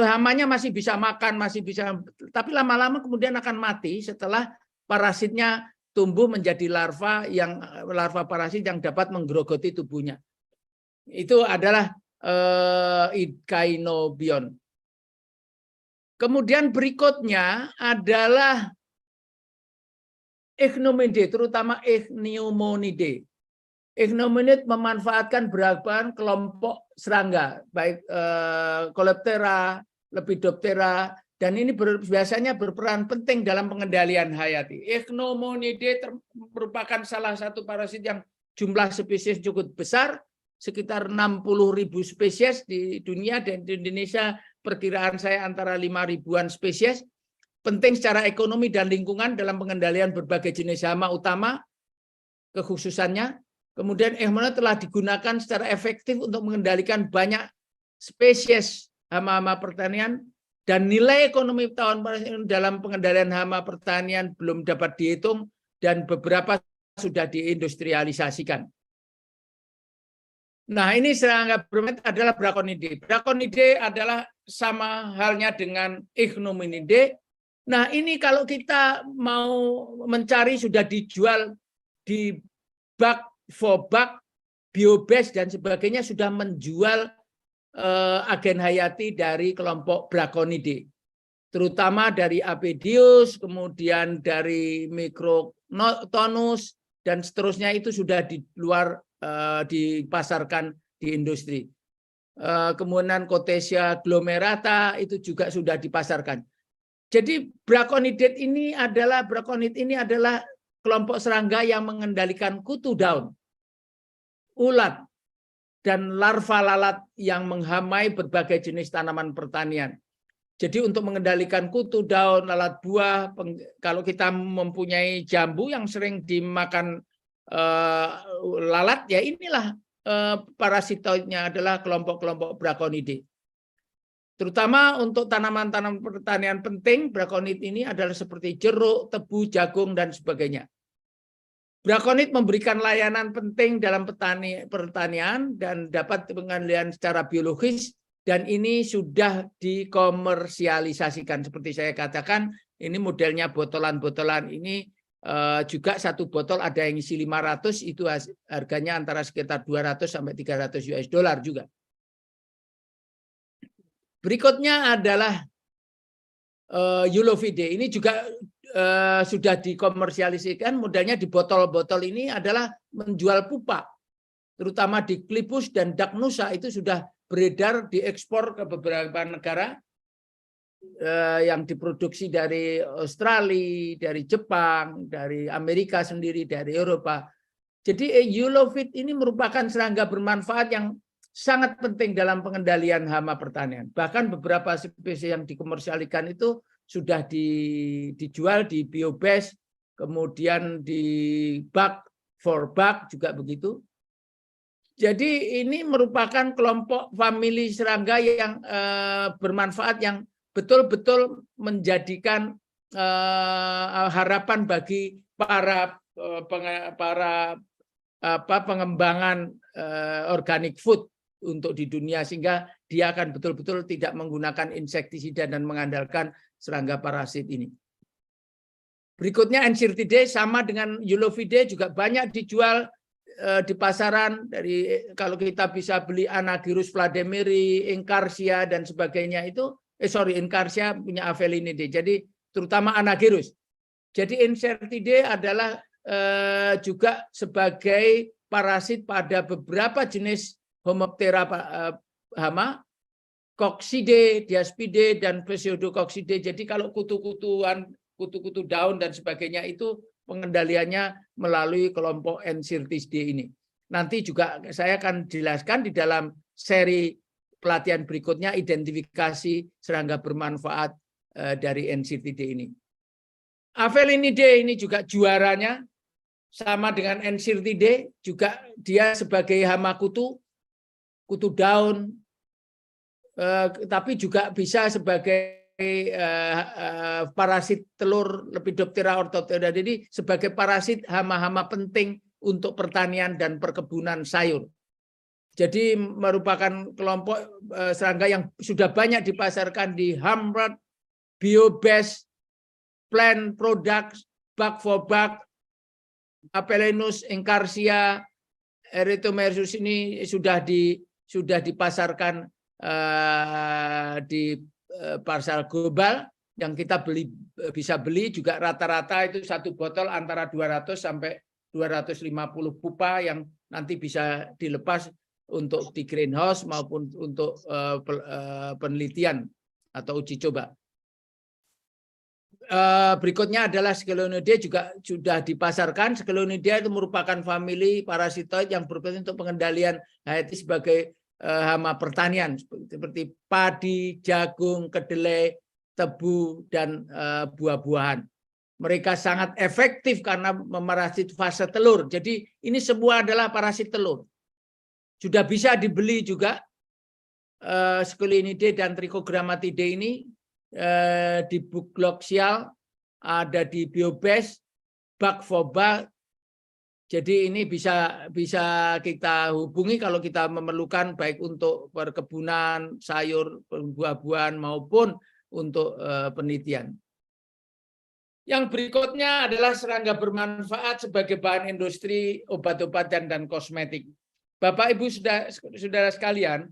hamanya masih bisa makan, masih bisa, tapi lama-lama kemudian akan mati setelah parasitnya tumbuh menjadi larva parasit yang dapat menggerogoti tubuhnya. Itu adalah Cainobion. Kemudian berikutnya adalah Ichneumonidae, terutama Ichneumonidae. Ichneumonidae memanfaatkan beragam kelompok serangga, baik Coleoptera, Lepidoptera, dan ini biasanya berperan penting dalam pengendalian hayati. Ichneumonidae merupakan salah satu parasit yang jumlah spesies cukup besar, sekitar 60.000 spesies di dunia, dan di Indonesia perkiraan saya antara 5.000-an spesies. Penting secara ekonomi dan lingkungan dalam pengendalian berbagai jenis hama utama, kekhususannya. Kemudian Ichneumonidae telah digunakan secara efektif untuk mengendalikan banyak spesies hama-hama pertanian, dan nilai ekonomi tawon parasit dalam pengendalian hama pertanian belum dapat dihitung, dan beberapa sudah diindustrialisasikan. Nah, ini serangga bermanfaat adalah Braconidae. Braconidae adalah sama halnya dengan Ichneumonidae. Nah, ini kalau kita mau mencari sudah dijual di bak for buck biobes dan sebagainya sudah menjual agen hayati dari kelompok Braconidae, terutama dari Apedius, kemudian dari Microtonus, dan seterusnya itu sudah di luar dipasarkan di industri. Kemudian Cotesia glomerata itu juga sudah dipasarkan. Jadi Braconid ini adalah kelompok serangga yang mengendalikan kutu daun, ulat, dan larva lalat yang menghamai berbagai jenis tanaman pertanian. Jadi untuk mengendalikan kutu daun, lalat buah, kalau kita mempunyai jambu yang sering dimakan lalat, ya inilah parasitoidnya adalah kelompok-kelompok Braconidae. Terutama untuk tanaman-tanaman pertanian penting, Braconid ini adalah seperti jeruk, tebu, jagung, dan sebagainya. Braconid memberikan layanan penting dalam pertanian dan dapat pengendalian secara biologis, dan ini sudah dikomersialisasikan. Seperti saya katakan, ini modelnya botolan-botolan ini juga satu botol ada yang isi 500, itu harganya antara sekitar 200 sampai 300 US dollar juga. Berikutnya adalah Eulovide. Ini juga sudah dikomersialisasikan. Modelnya di botol-botol ini adalah menjual pupa, terutama di Clipus dan Dagnusa itu sudah beredar diekspor ke beberapa negara yang diproduksi dari Australia, dari Jepang, dari Amerika sendiri, dari Eropa. Jadi Eulovide ini merupakan serangga bermanfaat yang sangat penting dalam pengendalian hama pertanian. Bahkan beberapa spesies yang dikomersialkan itu sudah dijual di biobes, kemudian di bag for bag juga begitu. Jadi ini merupakan kelompok famili serangga yang bermanfaat, yang betul-betul menjadikan harapan bagi para pengembangan organic food untuk di dunia, sehingga dia akan betul-betul tidak menggunakan insektisida dan mengandalkan serangga parasit ini. Berikutnya Enchirididae sama dengan Eulovide juga banyak dijual di pasaran. Dari kalau kita bisa beli Anagyrus vladimiri, Encarsia dan sebagainya itu Encarsia punya Avelinidae. Jadi terutama Anagyrus. Jadi Enchirididae adalah juga sebagai parasit pada beberapa jenis Homoptera hama, Coccidae, Diaspidae, dan Pseudococcidae. Jadi kalau kutu-kutu daun dan sebagainya itu pengendaliannya melalui kelompok Enchirididae ini. Nanti juga saya akan jelaskan di dalam seri pelatihan berikutnya identifikasi serangga bermanfaat dari Enchirididae ini. Avelinidae ini juga juaranya, sama dengan Enchirididae, juga dia sebagai hama kutu daun, tapi juga bisa sebagai parasit telur Lepidoptera orthoptera. Jadi sebagai parasit hama-hama penting untuk pertanian dan perkebunan sayur. Jadi merupakan kelompok serangga yang sudah banyak dipasarkan di Hamrod, Biobes, Plant Products, Bag for Bag, Apelenus, Encarsia, Erythomersus ini sudah dipasarkan di pasar global, yang kita bisa beli juga rata-rata itu satu botol antara 200 sampai 250 pupa yang nanti bisa dilepas untuk di greenhouse maupun untuk penelitian atau uji coba. Berikutnya adalah Schelonidae, juga sudah dipasarkan. Schelonidae itu merupakan famili parasitoid yang berpotensi untuk pengendalian hayati sebagai hama pertanian seperti padi, jagung, kedelai, tebu, dan buah-buahan. Mereka sangat efektif karena memarasit fase telur. Jadi ini semua adalah parasit telur. Sudah bisa dibeli juga Schelonidae dan Trichogrammatidae ini di Bugloxial, ada di Biobes, Bag for Bag. Jadi ini bisa kita hubungi kalau kita memerlukan, baik untuk perkebunan, sayur, buah-buahan maupun untuk penelitian. Yang berikutnya adalah serangga bermanfaat sebagai bahan industri obat-obatan dan kosmetik. Bapak Ibu saudara sekalian,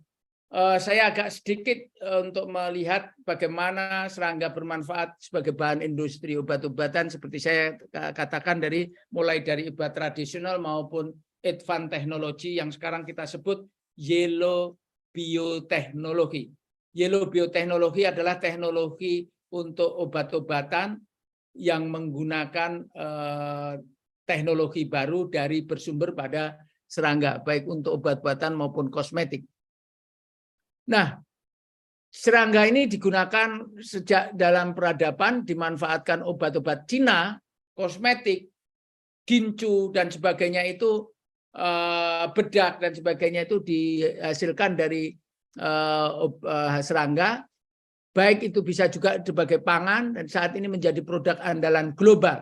saya agak sedikit untuk melihat bagaimana serangga bermanfaat sebagai bahan industri obat-obatan seperti saya katakan mulai dari obat tradisional maupun advanced teknologi yang sekarang kita sebut yellow bioteknologi. Yellow bioteknologi adalah teknologi untuk obat-obatan yang menggunakan teknologi baru dari bersumber pada serangga, baik untuk obat-obatan maupun kosmetik. Nah, serangga ini digunakan sejak dalam peradaban, dimanfaatkan obat-obat Cina, kosmetik, gincu dan sebagainya itu, bedak dan sebagainya itu dihasilkan dari serangga. Baik itu bisa juga sebagai pangan dan saat ini menjadi produk andalan global.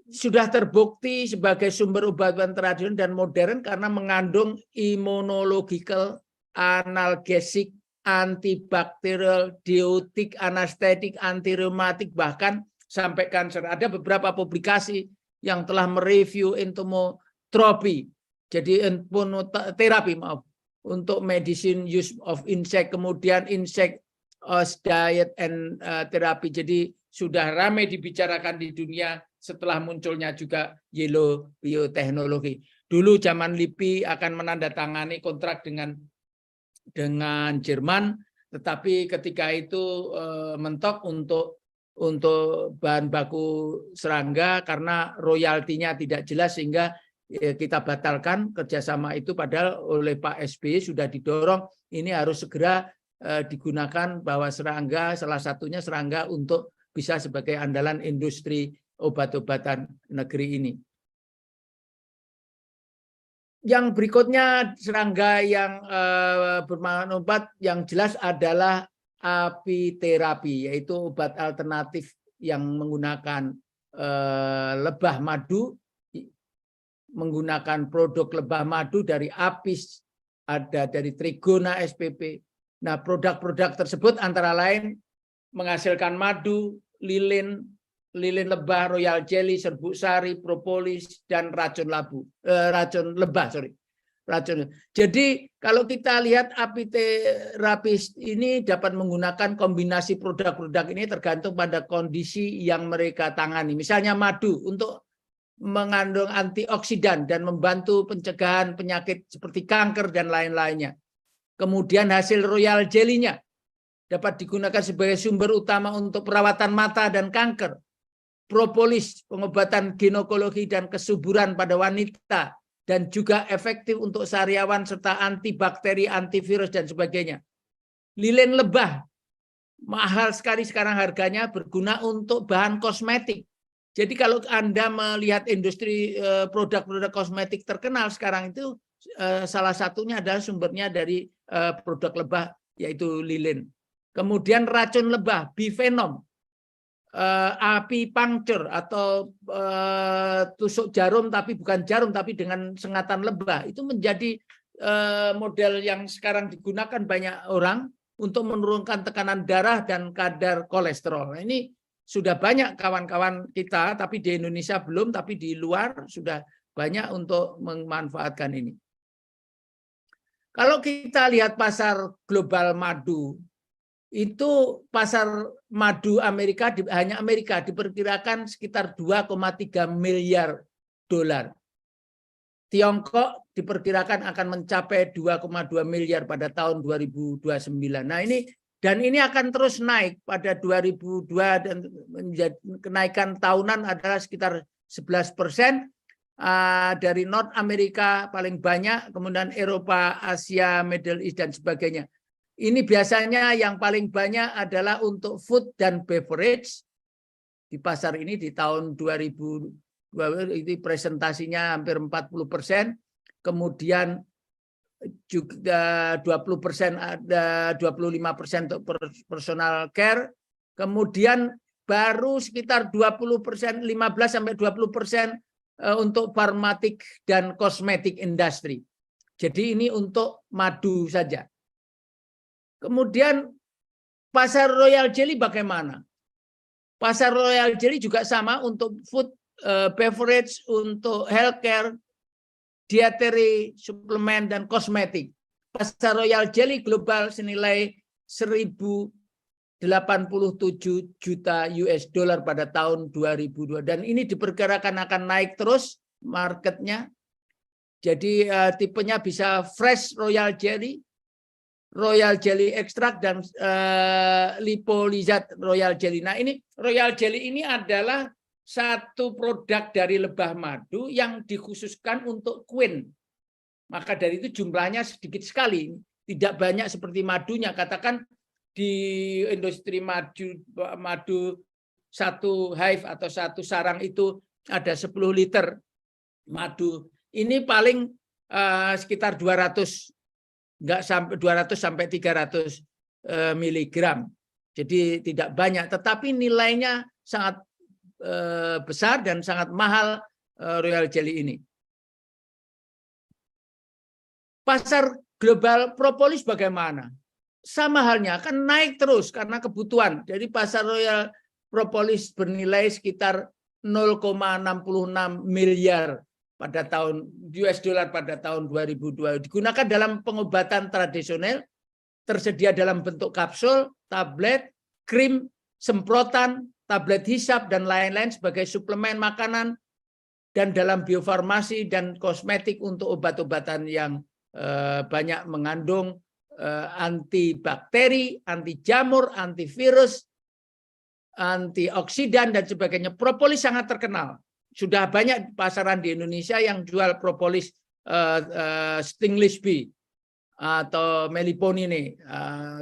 Sudah terbukti sebagai sumber obat-obatan tradisional dan modern karena mengandung immunological, analgesik, antibakterial, diotik, anestetik, antireumatik, bahkan sampai kanser. Ada beberapa publikasi yang telah mereview entomotropi, jadi terapi untuk medicine use of insect, kemudian insect diet and therapy. Jadi sudah ramai dibicarakan di dunia setelah munculnya juga yellow bioteknologi. Dulu zaman LIPI akan menandatangani kontrak dengan Jerman, tetapi ketika itu mentok untuk bahan baku serangga karena royaltinya tidak jelas sehingga kita batalkan kerjasama itu, padahal oleh Pak SBY sudah didorong ini harus segera digunakan bahwa serangga salah satunya serangga untuk bisa sebagai andalan industri obat-obatan negeri ini. Yang berikutnya serangga yang bermanfaat yang jelas adalah apiterapi, yaitu obat alternatif yang menggunakan lebah madu, menggunakan produk lebah madu dari apis, ada dari Trigona spp. Nah, produk-produk tersebut antara lain menghasilkan madu, lilin lebah, royal jelly, serbuk sari, propolis, dan racun lebah. Jadi kalau kita lihat apiterapi ini dapat menggunakan kombinasi produk-produk ini tergantung pada kondisi yang mereka tangani. Misalnya madu untuk mengandung antioksidan dan membantu pencegahan penyakit seperti kanker dan lain-lainnya. Kemudian hasil royal jelly-nya dapat digunakan sebagai sumber utama untuk perawatan mata dan kanker. Propolis, pengobatan ginekologi dan kesuburan pada wanita, dan juga efektif untuk sariawan serta antibakteri, antivirus dan sebagainya. Lilin lebah, mahal sekali sekarang harganya, berguna untuk bahan kosmetik. Jadi kalau Anda melihat industri produk-produk kosmetik terkenal sekarang itu salah satunya adalah sumbernya dari produk lebah, yaitu lilin. Kemudian racun lebah, bifenom, apipuncture atau tusuk jarum tapi bukan jarum tapi dengan sengatan lebah, itu menjadi model yang sekarang digunakan banyak orang untuk menurunkan tekanan darah dan kadar kolesterol. Ini sudah banyak kawan-kawan kita, tapi di Indonesia belum, tapi di luar sudah banyak untuk memanfaatkan ini. Kalau kita lihat pasar global madu, itu pasar madu Amerika, hanya Amerika diperkirakan sekitar 2,3 miliar dolar. Tiongkok diperkirakan akan mencapai 2,2 miliar pada tahun 2029. Nah ini akan terus naik pada 2002 dan kenaikan tahunan adalah sekitar 11%. Dari North Amerika paling banyak, kemudian Eropa, Asia, Middle East dan sebagainya. Ini biasanya yang paling banyak adalah untuk food dan beverage. Di pasar ini di tahun 2020 itu presentasinya hampir 40%. Kemudian juga 20% ada 25% untuk personal care. Kemudian baru sekitar 20%, 15-20% untuk farmatik dan kosmetik industri. Jadi ini untuk madu saja. Kemudian pasar royal jelly bagaimana? Pasar royal jelly juga sama untuk food, beverage, untuk healthcare, dietary, suplemen, dan kosmetik. Pasar Royal Jelly global senilai 1.087 juta US dollar pada tahun 2002. Dan ini diperkirakan akan naik terus marketnya. Jadi tipenya bisa fresh Royal Jelly Extract, dan lipolizat Royal Jelly. Nah, ini Royal Jelly ini adalah satu produk dari lebah madu yang dikhususkan untuk queen. Maka dari itu jumlahnya sedikit sekali, tidak banyak seperti madunya. Katakan di industri madu satu hive atau satu sarang itu ada 10 liter madu. Ini paling sekitar 200, enggak sampai 200 sampai 300 miligram. Jadi tidak banyak, tetapi nilainya sangat besar dan sangat mahal Royal Jelly ini. Pasar global propolis bagaimana? Sama halnya, akan naik terus karena kebutuhan. Jadi pasar Royal propolis bernilai sekitar 0,66 miliar pada tahun US dollar pada tahun 2002. Digunakan dalam pengobatan tradisional, tersedia dalam bentuk kapsul, tablet, krim, semprotan, tablet hisap, dan lain-lain sebagai suplemen makanan, dan dalam biofarmasi dan kosmetik untuk obat-obatan yang banyak mengandung antibakteri, anti jamur, antivirus, antioksidan, dan sebagainya. Propolis sangat terkenal. Sudah banyak pasaran di Indonesia yang jual propolis stingless bee atau meliponine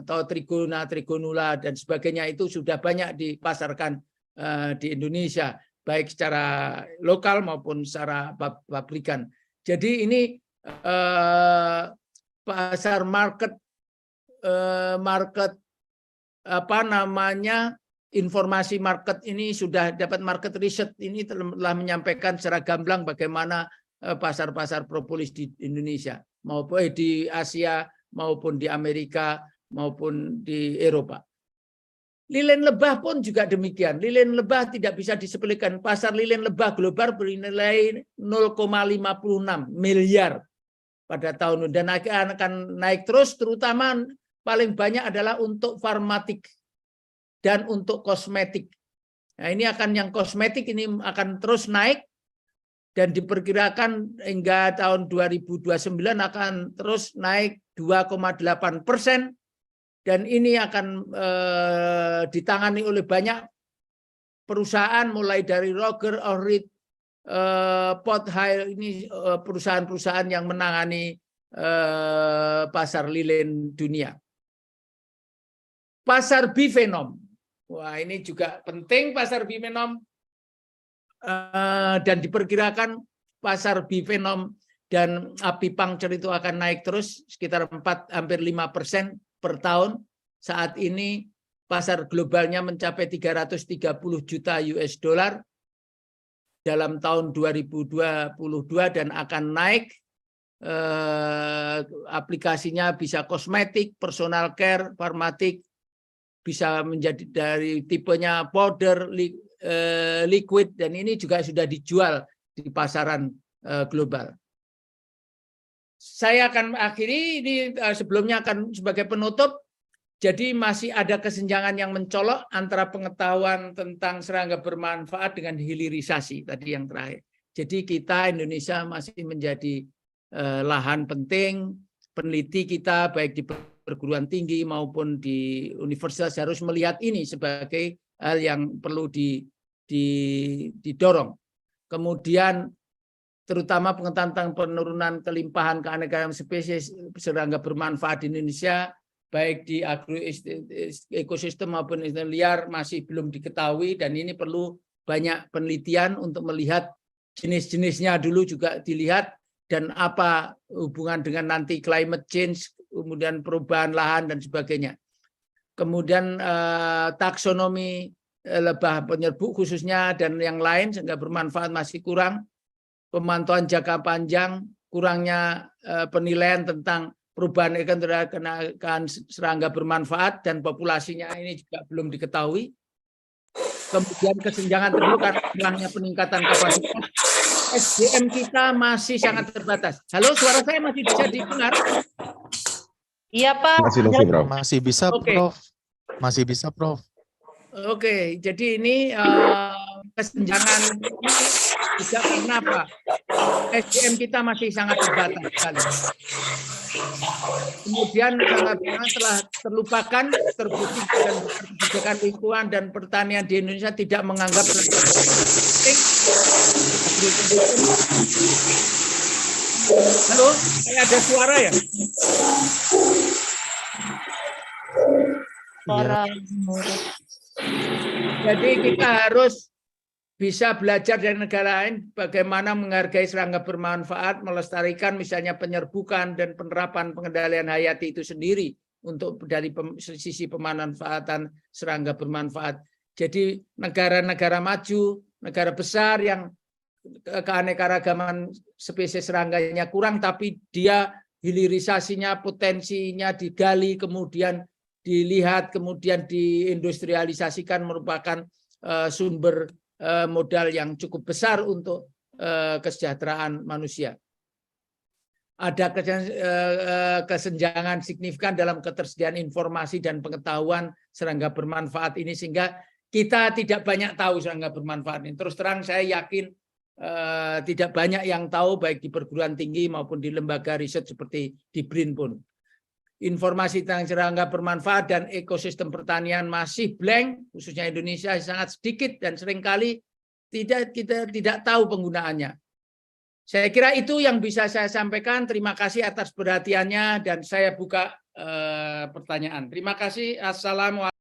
atau trigonula dan sebagainya, itu sudah banyak dipasarkan di Indonesia, baik secara lokal maupun secara pabrikan. Jadi ini pasar market informasi market ini sudah dapat market research ini telah menyampaikan secara gamblang bagaimana pasar-pasar propolis di Indonesia maupun di Asia maupun di Amerika maupun di Eropa. Lilin lebah pun juga demikian. Lilin lebah tidak bisa disepelekan. Pasar lilin lebah global bernilai 0,56 miliar pada tahun ini, dan akan naik terus, terutama paling banyak adalah untuk farmatik dan untuk kosmetik. Nah, ini yang kosmetik ini akan terus naik dan diperkirakan hingga tahun 2029 akan terus naik 2,8%, dan ini akan ditangani oleh banyak perusahaan mulai dari Roger, Ohrid, Pot High, ini perusahaan-perusahaan yang menangani pasar lilin dunia. Pasar bifenom, wah ini juga penting pasar bifenom, dan diperkirakan pasar bifenom dan api pangcer itu akan naik terus sekitar hampir 5% per tahun. Saat ini pasar globalnya mencapai 330 juta US dollar dalam tahun 2022 dan akan naik. Aplikasinya bisa kosmetik, personal care, farmatik, bisa menjadi dari tipenya powder, liquid, dan ini juga sudah dijual di pasaran global. Saya akan akhiri ini, sebelumnya akan sebagai penutup. Jadi masih ada kesenjangan yang mencolok antara pengetahuan tentang serangga bermanfaat dengan hilirisasi tadi yang terakhir. Jadi kita Indonesia masih menjadi lahan penting. Peneliti kita baik di perguruan tinggi maupun di universitas harus melihat ini sebagai hal yang perlu didorong. Kemudian terutama pengetahuan tentang penurunan kelimpahan keanekaragaman spesies serangga bermanfaat di Indonesia, baik di ekosistem maupun liar, masih belum diketahui, dan ini perlu banyak penelitian untuk melihat jenis-jenisnya dulu juga dilihat, dan apa hubungan dengan nanti climate change, kemudian perubahan lahan dan sebagainya. Kemudian taksonomi lebah penyerbuk khususnya dan yang lain sehingga bermanfaat masih kurang. Pemantauan jangka panjang, kurangnya penilaian tentang perubahan kenakan serangga bermanfaat dan populasinya ini juga belum diketahui. Kemudian kesenjangan tertentu karena kurangnya peningkatan kapasitas SDM kita masih sangat terbatas. Halo, suara saya masih bisa didengar? Iya, Pak. Masih bisa, Oke. Prof. Masih bisa, Prof. Oke, jadi ini kesenjangan ini juga karena apa? SDM kita masih sangat terbatas sekali. Kemudian sangat telah terlupakan, terbukti dan kebijakan lingkungan dan pertanian di Indonesia tidak menganggap penting. Halo, ada suara ya? Suara Jadi kita harus bisa belajar dari negara lain bagaimana menghargai serangga bermanfaat, melestarikan misalnya penyerbukan dan penerapan pengendalian hayati itu sendiri untuk dari sisi pemanfaatan serangga bermanfaat. Jadi negara-negara maju, negara besar yang keanekaragaman spesies serangganya kurang, tapi dia hilirisasinya, potensinya digali, kemudian dilihat, kemudian diindustrialisasikan merupakan sumber modal yang cukup besar untuk kesejahteraan manusia. Ada kesenjangan signifikan dalam ketersediaan informasi dan pengetahuan serangga bermanfaat ini, sehingga kita tidak banyak tahu serangga bermanfaat ini. Terus terang saya yakin tidak banyak yang tahu, baik di perguruan tinggi maupun di lembaga riset seperti di BRIN pun. Informasi tentang serangga bermanfaat dan ekosistem pertanian masih blank, khususnya Indonesia sangat sedikit dan seringkali kita tidak tahu penggunaannya. Saya kira itu yang bisa saya sampaikan. Terima kasih atas perhatiannya dan saya buka pertanyaan. Terima kasih. Assalamualaikum.